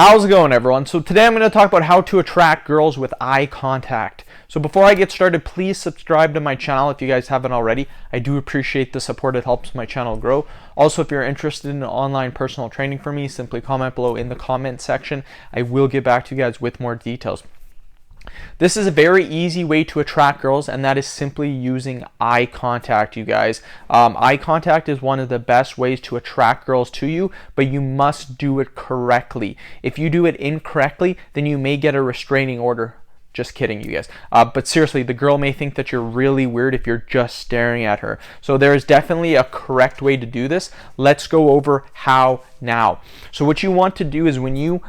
How's it going, everyone? So today I'm going to talk about how to attract girls with eye contact. So before I get started, please subscribe to my channel if you guys haven't already. I do appreciate the support. It helps my channel grow. Also, if you're interested in online personal training from me, simply comment below in the comment section. I will get back to you guys with more details. This is a very easy way to attract girls, and that is simply using eye contact, you guys. Eye contact is one of the best ways to attract girls to you, but you must do it correctly. If you do it incorrectly, then you may get a restraining order. Just kidding, you guys. But seriously, the girl may think that you're really weird if you're just staring at her. So there is definitely a correct way to do this. Let's go over how now. So what you want to do is when you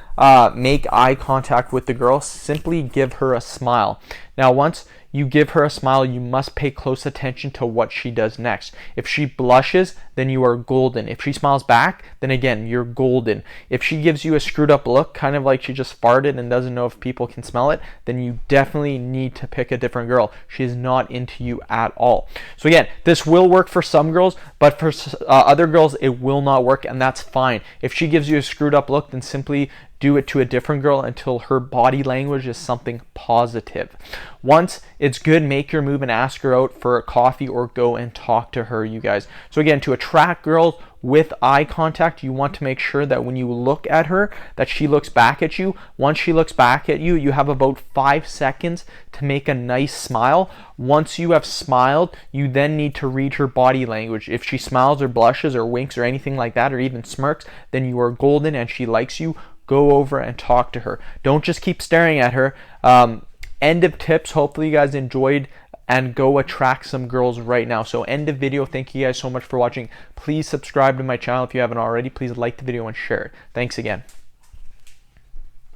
make eye contact with the girl, simply give her a smile. Now, once you give her a smile, you must pay close attention to what she does next. If she blushes, then you are golden. If she smiles back, then again, you're golden. If she gives you a screwed up look, kind of like she just farted and doesn't know if people can smell it, then you definitely need to pick a different girl. She is not into you at all. So again, this will work for some girls, but for other girls, it will not work, and that's fine. If she gives you a screwed up look, then simply do it to a different girl until her body language is something positive. Once it's good, make your move and ask her out for a coffee or go and talk to her, you guys. So again, to attract girls with eye contact, you want to make sure that when you look at her, that she looks back at you. Once she looks back at you, you have about 5 seconds to make a nice smile. Once you have smiled, you then need to read her body language. If she smiles or blushes or winks or anything like that, or even smirks, then you are golden and she likes you. Go over and talk to her. Don't just keep staring at her. End of tips. Hopefully you guys enjoyed, and go attract some girls right now. So end of video. Thank you guys so much for watching. Please subscribe to my channel if you haven't already. Please like the video and share it. Thanks again.